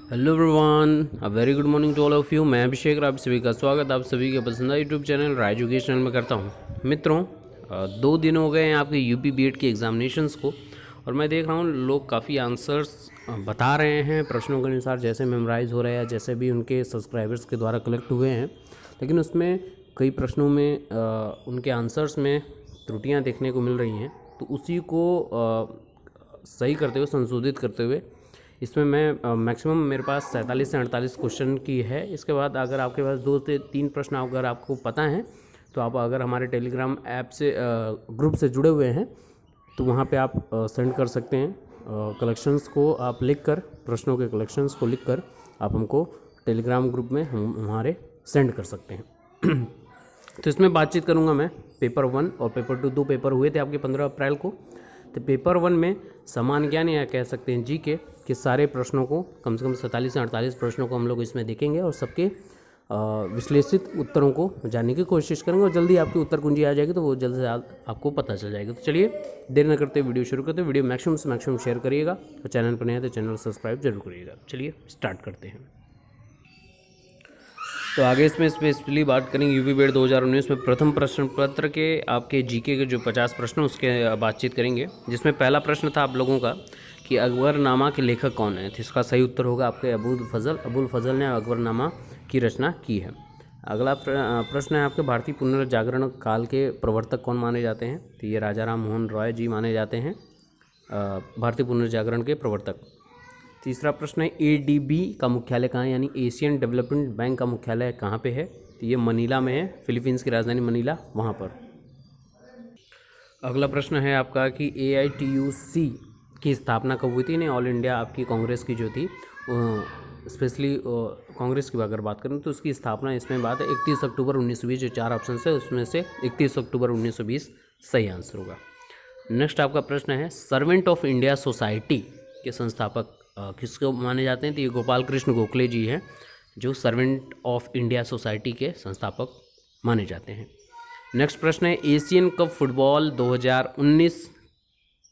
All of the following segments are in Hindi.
Hello everyone, a very good morning to all of you. मैं अभिषेक, आप सभी का स्वागत आप सभी के पसंदीदा यूट्यूब चैनल राय एजुकेशनल में करता हूं। मित्रों, 2 दिन हो गए हैं आपके यूपी बीएड की एग्जामिनेशंस को, और मैं देख रहा हूं लोग काफ़ी आंसर्स बता रहे हैं प्रश्नों के अनुसार, जैसे मेमोराइज हो रहे हैं, जैसे भी उनके सब्सक्राइबर्स के द्वारा कलेक्ट हुए हैं। लेकिन उसमें कई प्रश्नों में उनके आंसर्स में त्रुटियाँ देखने को मिल रही हैं, तो उसी को सही करते हुए, संशोधित करते हुए, इसमें मैं मैक्सिमम मेरे पास 47 से 48 क्वेश्चन की है। इसके बाद अगर आपके पास 2 से 3 प्रश्न अगर आपको पता हैं, तो आप अगर हमारे टेलीग्राम ऐप से ग्रुप से जुड़े हुए हैं, तो वहाँ पे आप सेंड कर सकते हैं। कलेक्शंस को आप लिख कर, प्रश्नों के कलेक्शंस को लिख कर आप हमको टेलीग्राम ग्रुप में हमारे सेंड कर सकते हैं। तो इसमें बातचीत करूँगा मैं पेपर 1 और पेपर 2, 2 पेपर हुए थे आपके 15 अप्रैल को। तो पेपर 1 में समान ज्ञान या कह सकते हैं जी के सारे प्रश्नों को, कम से कम 47 से 48 प्रश्नों को हम लोग इसमें देखेंगे और सबके विश्लेषित उत्तरों को जानने की कोशिश करेंगे, और जल्दी आपकी उत्तर कुंजी आ जाएगी तो वो जल्द से आपको पता चल जाएगा। तो चलिए देर न करते वीडियो शुरू करते हैं। वीडियो मैक्सिमम से मैक्सिमम शेयर करिएगा, और चैनल पर नए हैं तो चैनल सब्सक्राइब जरूर करिएगा। चलिए स्टार्ट करते हैं। तो आगे इसमें स्पेशली बात करेंगे यूपी बीएड 2019 में प्रथम प्रश्न पत्र के आपके जीके के जो 50 प्रश्न उसके बातचीत करेंगे, जिसमें पहला प्रश्न था आप लोगों का कि अकबरनामा के लेखक कौन है। तो इसका सही उत्तर होगा आपके अबुल फजल ने अकबरनामा की रचना की है। अगला प्रश्न है आपके भारतीय पुनर्जागरण काल के प्रवर्तक कौन माने जाते हैं। तो ये राजा राम मोहन रॉय जी माने जाते हैं भारतीय पुनर्जागरण के प्रवर्तक। तीसरा प्रश्न है एडीबी का मुख्यालय कहाँ है, यानी एशियन डेवलपमेंट बैंक का मुख्यालय कहाँ पे है। तो ये मनीला में है, फिलीपींस की राजधानी मनीला, वहाँ पर। अगला प्रश्न है आपका कि AITUC की स्थापना कब हुई थी। नहीं, ऑल इंडिया आपकी कांग्रेस की जो थी, स्पेशली कांग्रेस की अगर बात करें तो उसकी स्थापना इसमें बात है 31 अक्टूबर 1920। जो 4 ऑप्शन है उसमें से 31 अक्टूबर 1920 सही आंसर होगा। नेक्स्ट आपका प्रश्न है सर्वेंट ऑफ इंडिया सोसाइटी के संस्थापक किसको माने जाते हैं। तो ये गोपाल कृष्ण गोखले जी हैं, जो सर्वेंट ऑफ इंडिया सोसाइटी के संस्थापक माने जाते हैं। नेक्स्ट प्रश्न है एशियन कप फुटबॉल 2019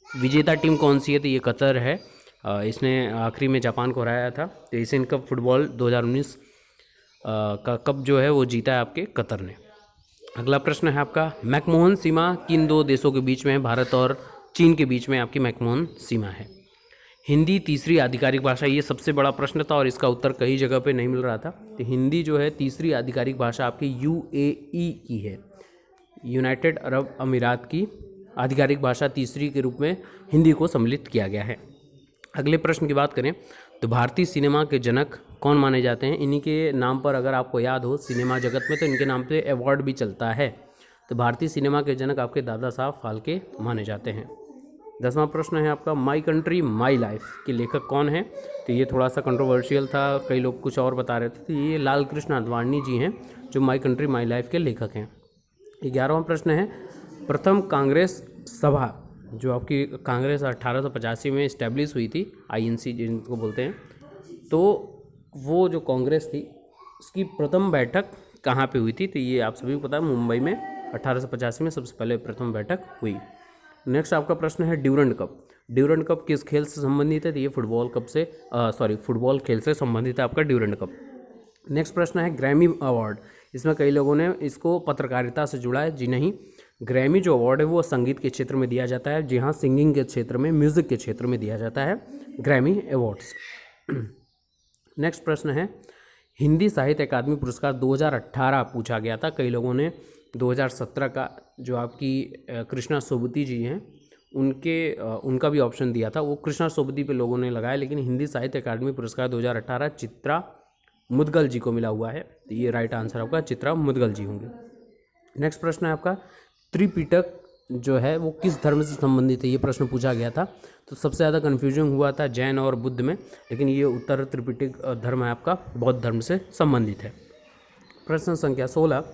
विजेता टीम कौन सी है। तो ये कतर है, इसने आखिरी में जापान को हराया था। तो एशियन कप फुटबॉल 2019 का कप जो है वो जीता है आपके कतर ने। अगला प्रश्न है आपका मैकमोहन सीमा किन 2 देशों के बीच में है। भारत और चीन के बीच में आपकी मैकमोहन सीमा है। हिंदी तीसरी आधिकारिक भाषा, ये सबसे बड़ा प्रश्न था और इसका उत्तर कई जगह पे नहीं मिल रहा था। तो हिंदी जो है तीसरी आधिकारिक भाषा आपकी UAE की है, यूनाइटेड अरब अमीरात की आधिकारिक भाषा तीसरी के रूप में हिंदी को सम्मिलित किया गया है। अगले प्रश्न की बात करें तो भारतीय सिनेमा के जनक कौन माने जाते हैं। इन्हीं के नाम पर अगर आपको याद हो सिनेमा जगत में, तो इनके नाम पे अवार्ड भी चलता है। तो भारतीय सिनेमा के जनक आपके दादा साहब फाल्के माने जाते हैं। 10वां प्रश्न है आपका माई कंट्री माई लाइफ के लेखक कौन है। तो ये थोड़ा सा कंट्रोवर्शियल था, कई लोग कुछ और बता रहे थे। तो ये लाल कृष्ण अडवाणी जी हैं, जो माई कंट्री माई लाइफ के लेखक हैं। 11वां प्रश्न है प्रथम कांग्रेस सभा, जो आपकी कांग्रेस 1885 में इस्टेब्लिश हुई थी, INC जिनको बोलते हैं, तो वो जो कांग्रेस थी उसकी प्रथम बैठक कहाँ पे हुई थी। तो ये आप सभी को पता है, मुंबई में 1885 में सबसे पहले प्रथम बैठक हुई। नेक्स्ट आपका प्रश्न है ड्यूरेंट कप। ड्यूरेंट कप किस खेल से संबंधित है। तो ये फुटबॉल खेल से संबंधित है आपका ड्यूरेंट कप। नेक्स्ट प्रश्न है ग्रैमी अवार्ड। इसमें कई लोगों ने इसको पत्रकारिता से जुड़ा है। जी नहीं, ग्रैमी जो अवार्ड है वो संगीत के क्षेत्र में दिया जाता है। जी हाँ, सिंगिंग के क्षेत्र में, म्यूज़िक के क्षेत्र में दिया जाता है ग्रैमी अवार्ड्स। नेक्स्ट प्रश्न है हिंदी साहित्य अकादमी पुरस्कार 2018 पूछा गया था। कई लोगों ने 2017 का, जो आपकी कृष्णा सोबती जी हैं, उनका भी ऑप्शन दिया था। वो कृष्णा सोबती पे लोगों ने लगाया, लेकिन हिंदी साहित्य अकादमी पुरस्कार 2018 चित्रा मुदगल जी को मिला हुआ है। तो ये राइट आंसर आपका चित्रा मुदगल जी होंगे। नेक्स्ट प्रश्न है आपका त्रिपिटक जो है वो किस धर्म से संबंधित है। ये प्रश्न पूछा गया था, तो सबसे ज़्यादा कन्फ्यूजन हुआ था जैन और बुद्ध में, लेकिन ये उत्तर त्रिपिटक धर्म है आपका बौद्ध धर्म से संबंधित है। प्रश्न संख्या 16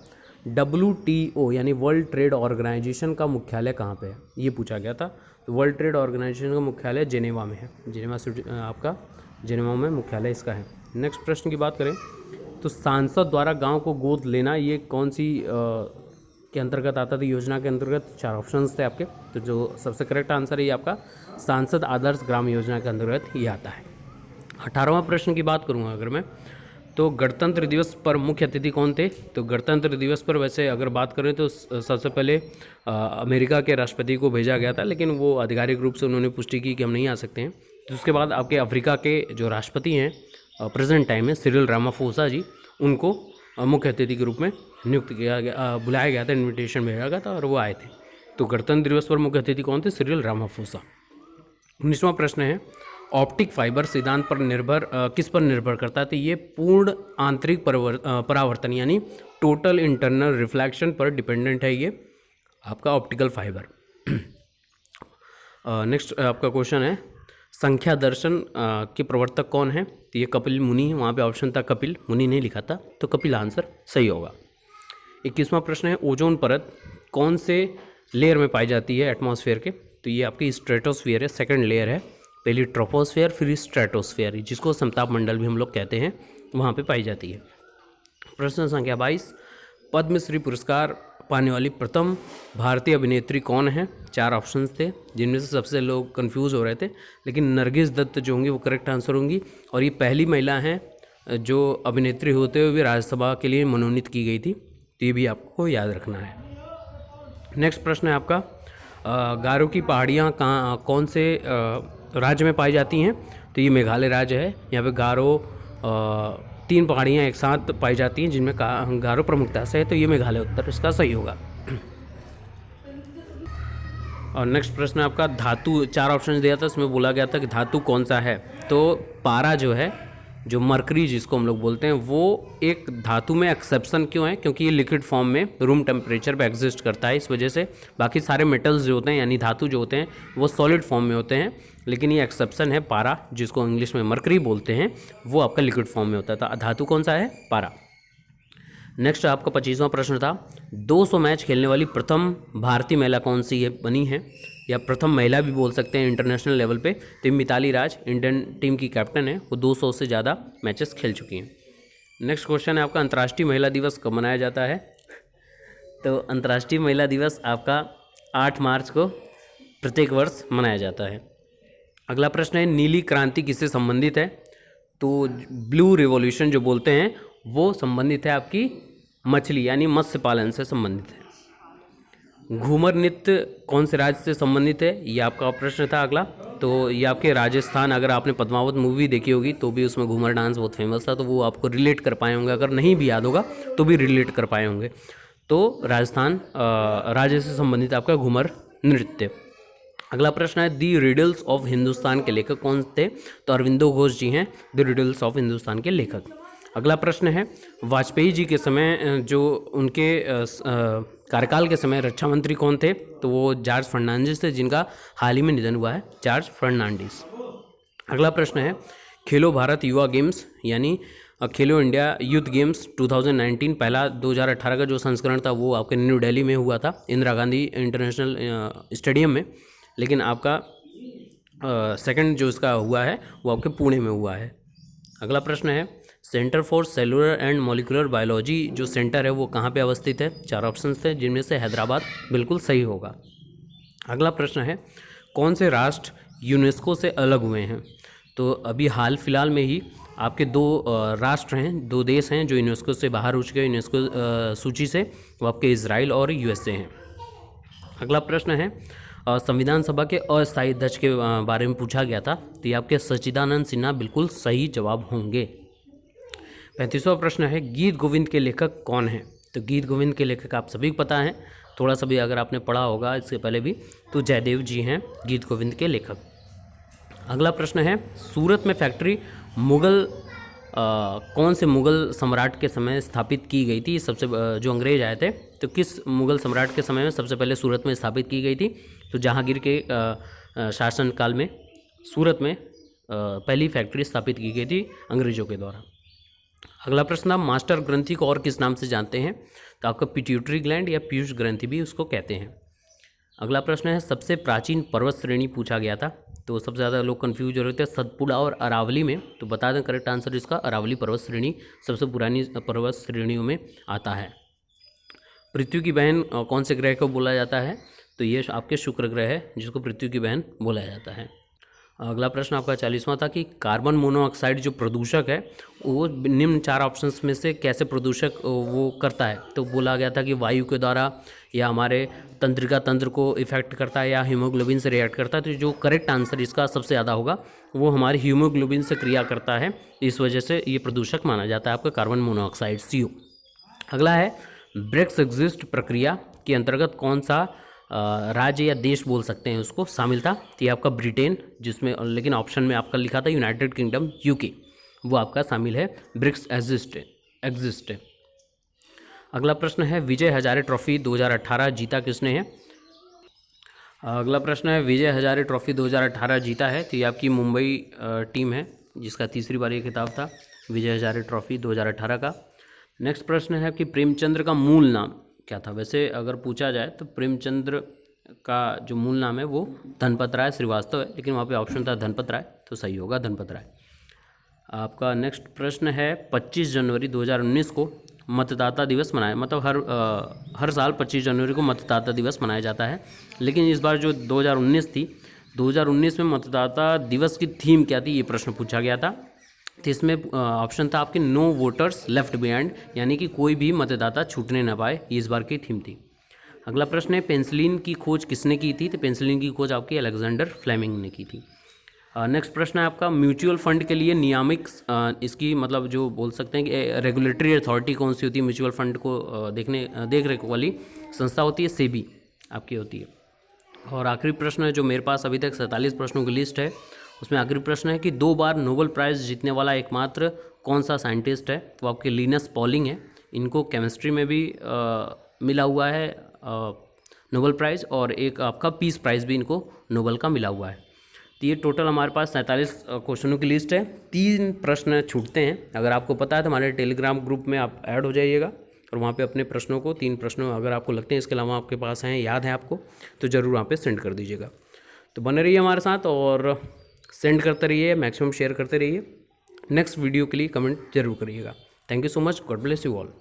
WTO यानी वर्ल्ड ट्रेड ऑर्गेनाइजेशन का मुख्यालय कहाँ पे है। ये पूछा गया था। तो वर्ल्ड ट्रेड ऑर्गेनाइजेशन का मुख्यालय जेनेवा में है। आपका जेनेवा में मुख्यालय इसका है। नेक्स्ट प्रश्न की बात करें तो सांसद द्वारा गांव को गोद लेना, ये कौन सी के अंतर्गत आता था। योजना के अंतर्गत 4 ऑप्शंस थे आपके, तो जो सबसे करेक्ट आंसर है ये आपका सांसद आदर्श ग्राम योजना के अंतर्गत ये आता है। 18वां प्रश्न की बात करूँगा अगर मैं, तो गणतंत्र दिवस पर मुख्य अतिथि कौन थे? तो गणतंत्र दिवस पर वैसे अगर बात करें तो सबसे पहले अमेरिका के राष्ट्रपति को भेजा गया था, लेकिन वो आधिकारिक रूप से उन्होंने पुष्टि की कि हम नहीं आ सकते हैं। तो उसके बाद आपके अफ्रीका के जो राष्ट्रपति हैं प्रेजेंट टाइम में, सिरिल रामाफोसा जी, उनको मुख्य अतिथि के रूप में नियुक्त किया गया, बुलाया गया था, इन्विटेशन भेजा गया था और वो आए थे। तो गणतंत्र दिवस पर मुख्य अतिथि कौन थे? Cyril Ramaphosa. 19वां प्रश्न है, ऑप्टिक फाइबर सिद्धांत पर किस पर निर्भर करता है? तो ये पूर्ण आंतरिक परावर्तन यानी टोटल इंटरनल रिफ्लेक्शन पर डिपेंडेंट है ये आपका ऑप्टिकल फाइबर। नेक्स्ट आपका क्वेश्चन है, संख्या दर्शन के प्रवर्तक कौन है? तो ये कपिल मुनि है, वहाँ पे ऑप्शन था कपिल, मुनि नहीं लिखा था, तो कपिल आंसर सही होगा। 21वां प्रश्न है, ओजोन परत कौन से लेयर में पाई जाती है एटमॉस्फेयर के? तो ये आपकी स्ट्रेटोस्फीयर है, सेकंड लेयर है। पहली ट्रोपोस्फेयर, फिर स्ट्रेटोस्फेयर, जिसको समताप मंडल भी हम लोग कहते हैं, वहाँ पे पाई जाती है। प्रश्न संख्या 22, पद्मश्री पुरस्कार पाने वाली प्रथम भारतीय अभिनेत्री कौन है? 4 ऑप्शंस थे, जिनमें से सबसे लोग कंफ्यूज हो रहे थे, लेकिन नरगिस दत्त जो होंगी वो करेक्ट आंसर होंगी। और ये पहली महिला हैं जो अभिनेत्री होते हुए भी राज्यसभा के लिए मनोनीत की गई थी, तो ये भी आपको याद रखना है। नेक्स्ट प्रश्न है आपका, गारो की पहाड़ियाँ कौन से राज्य में पाई जाती हैं? तो ये मेघालय राज्य है। यहाँ पे गारो 3 पहाड़ियाँ एक साथ पाई जाती हैं, जिनमें गारो प्रमुखता से है, तो ये मेघालय उत्तर इसका सही होगा। और नेक्स्ट प्रश्न है आपका, धातु, 4 ऑप्शन दिया था, उसमें बोला गया था कि धातु कौन सा है? तो पारा जो है, जो मरकरी जिसको हम लोग बोलते हैं, वो एक धातु में एक्सेप्शन क्यों है? क्योंकि ये लिक्विड फॉर्म में रूम टेम्परेचर पे एग्जिस्ट करता है, इस वजह से। बाकी सारे मेटल्स जो होते हैं यानी धातु जो होते हैं वो सॉलिड फॉर्म में होते हैं, लेकिन ये एक्सेप्शन है पारा, जिसको इंग्लिश में मरकरी बोलते हैं, वो आपका लिक्विड फॉर्म में होता था। धातु कौन सा है? पारा। नेक्स्ट आपका 25वां प्रश्न था, 200 मैच खेलने वाली प्रथम भारतीय महिला कौन सी बनी है, या प्रथम महिला भी बोल सकते हैं इंटरनेशनल लेवल पे? तो मिताली राज इंडियन टीम की कैप्टन है, वो 200 से ज़्यादा मैचेस खेल चुकी हैं। नेक्स्ट क्वेश्चन है आपका, अंतर्राष्ट्रीय महिला दिवस कब मनाया जाता है? तो अंतर्राष्ट्रीय महिला दिवस आपका 8 मार्च को प्रत्येक वर्ष मनाया जाता है। अगला प्रश्न है, नीली क्रांति किससे संबंधित है? तो ब्लू रिवॉल्यूशन जो बोलते हैं वो संबंधित है आपकी मछली यानी मत्स्य पालन से संबंधित है। घूमर नृत्य कौन से राज्य से संबंधित है? ये आपका प्रश्न था अगला। तो ये आपके राजस्थान, अगर आपने पद्मावत मूवी देखी होगी तो भी उसमें घूमर डांस बहुत फेमस था, तो वो आपको रिलेट कर पाए होंगे, अगर नहीं भी याद होगा तो भी रिलेट कर पाए होंगे। तो राजस्थान राज्य से संबंधित आपका घूमर नृत्य। अगला प्रश्न है, दी रिडल्स ऑफ हिंदुस्तान के लेखक कौन थे? तो अरविंदो घोष जी हैं द रिडल्स ऑफ हिंदुस्तान के लेखक। अगला प्रश्न है, वाजपेयी जी के समय जो उनके कार्यकाल के समय रक्षा मंत्री कौन थे? तो वो जॉर्ज फर्नांडिस थे, जिनका हाल ही में निधन हुआ है, जॉर्ज फर्नांडिस। अगला प्रश्न है, खेलो भारत युवा गेम्स यानी खेलो इंडिया यूथ गेम्स 2019 पहला 2018 का जो संस्करण था वो आपके न्यू दिल्ली में हुआ था, इंदिरा गांधी इंटरनेशनल स्टेडियम में, लेकिन आपका सेकंड जो इसका हुआ है वो आपके पुणे में हुआ है। अगला प्रश्न है, centre for cellular and molecular biology जो सेंटर है वो कहाँ पे अवस्थित है? 4 ऑप्शंस थे, जिनमें से हैदराबाद बिल्कुल सही होगा। अगला प्रश्न है, कौन से राष्ट्र यूनेस्को से अलग हुए हैं? तो अभी हाल फिलहाल में ही आपके 2 राष्ट्र हैं, 2 देश हैं जो यूनेस्को से बाहर हो चुके हैं, यूनेस्को सूची से, वो आपके इजराइल और यूएसए हैं। अगला प्रश्न है, संविधान सभा के अस्थायी अध्यक्ष के बारे में पूछा गया था, तो ये आपके सच्चिदानंद सिन्हा बिल्कुल सही जवाब होंगे। 35वां प्रश्न है, गीत गोविंद के लेखक कौन हैं? तो गीत गोविंद के लेखक आप सभी को पता है, थोड़ा सा भी अगर आपने पढ़ा होगा इससे पहले भी, तो जयदेव जी हैं गीत गोविंद के लेखक। अगला प्रश्न है, सूरत में फैक्ट्री मुगल कौन से मुगल सम्राट के समय स्थापित की गई थी? सबसे जो अंग्रेज आए थे, तो किस मुगल सम्राट के समय में सबसे पहले सूरत में स्थापित की गई थी? तो जहांगीर के शासनकाल में सूरत में पहली फैक्ट्री स्थापित की गई थी अंग्रेजों के द्वारा। अगला प्रश्न, आप मास्टर ग्रंथि को और किस नाम से जानते हैं? तो आपका पिट्यूटरी ग्लैंड या पीयूष ग्रंथि भी उसको कहते हैं। अगला प्रश्न है, सबसे प्राचीन पर्वत श्रेणी पूछा गया था, तो सबसे ज़्यादा लोग कंफ्यूज हो रहे थे सतपुड़ा और अरावली में, तो बता दें करेक्ट आंसर इसका अरावली पर्वत श्रेणी सबसे पुरानी पर्वत श्रेणियों में आता है। पृथ्वी की बहन कौन से ग्रह को बोला जाता है? तो ये आपके शुक्र ग्रह है जिसको पृथ्वी की बहन बोला जाता है। अगला प्रश्न आपका 40वां था कि कार्बन मोनोऑक्साइड जो प्रदूषक है वो निम्न 4 ऑप्शंस में से कैसे प्रदूषक वो करता है। तो बोला गया था कि वायु के द्वारा, या हमारे तंत्रिका तंत्र को इफेक्ट करता है, या हीमोग्लोबिन से रिएक्ट करता है। तो जो करेक्ट आंसर इसका सबसे ज़्यादा होगा वो हमारे हीमोग्लोबिन से क्रिया करता है, इस वजह से ये प्रदूषक माना जाता है आपका कार्बन मोनोऑक्साइड CO। अगला है ब्रेक्स एग्जिस्ट प्रक्रिया के अंतर्गत कौन सा राज्य या देश बोल सकते हैं उसको शामिल था। तो ये आपका ब्रिटेन, जिसमें लेकिन ऑप्शन में आपका लिखा था यूनाइटेड किंगडम UK, वो आपका शामिल है ब्रिक्स एग्जिस्ट। अगला प्रश्न है विजय हजारे ट्रॉफी 2018 जीता किसने है। अगला प्रश्न है विजय हजारे ट्रॉफी 2018 जीता है। तो ये आपकी मुंबई टीम है जिसका तीसरी बार ये खिताब था, विजय हजारे ट्रॉफी 2018 का। नेक्स्ट प्रश्न है कि प्रेमचंद्र का मूल नाम क्या था। वैसे अगर पूछा जाए तो प्रेमचंद्र का जो मूल नाम है वो धनपत राय श्रीवास्तव है, लेकिन वहाँ पे ऑप्शन था धनपत राय, तो सही होगा धनपत राय। आपका नेक्स्ट प्रश्न है 25 जनवरी 2019 को मतदाता दिवस मनाया, मतलब हर साल 25 जनवरी को मतदाता दिवस मनाया जाता है, लेकिन इस बार जो 2019 थी, 2019 में मतदाता दिवस की थीम क्या थी, ये प्रश्न पूछा गया था। तो इसमें ऑप्शन था आपके नो वोटर्स लेफ्ट बिहाइंड, यानी कि कोई भी मतदाता छूटने ना पाए, ये इस बार की थीम थी। अगला प्रश्न है पेंसिलिन की खोज किसने की थी। तो पेंसिलिन की खोज आपकी अलेक्जेंडर फ्लेमिंग ने की थी। नेक्स्ट प्रश्न है आपका म्यूचुअल फंड के लिए नियामक इसकी मतलब जो बोल सकते हैं कि रेगुलेटरी अथॉरिटी कौन सी होती है, म्यूचुअल फंड को देख रेख वाली संस्था होती है, सेबी आपकी होती है। और आखिरी प्रश्न है जो मेरे पास अभी तक 47 प्रश्नों की लिस्ट है, उसमें आखिरी प्रश्न है कि 2 बार नोबेल प्राइज़ जीतने वाला एकमात्र कौन सा साइंटिस्ट है। तो आपके लिनस पॉलिंग है, इनको केमिस्ट्री में भी मिला हुआ है नोबेल प्राइज़, और एक आपका पीस प्राइज़ भी इनको नोबेल का मिला हुआ है। तो ये टोटल हमारे पास 47 क्वेश्चनों की लिस्ट है। 3 प्रश्न छूटते हैं, अगर आपको पता है तो हमारे टेलीग्राम ग्रुप में आप ऐड हो जाइएगा और वहाँ पे अपने प्रश्नों को 3 प्रश्नों अगर आपको लगते हैं इसके अलावा आपके पास हैं, याद है आपको, तो ज़रूर वहाँ पे सेंड कर दीजिएगा। तो बने रहिए हमारे साथ और सेंड करते रहिए, मैक्सिमम शेयर करते रहिए। नेक्स्ट वीडियो के लिए कमेंट जरूर करिएगा। Thank you so much, God bless you all.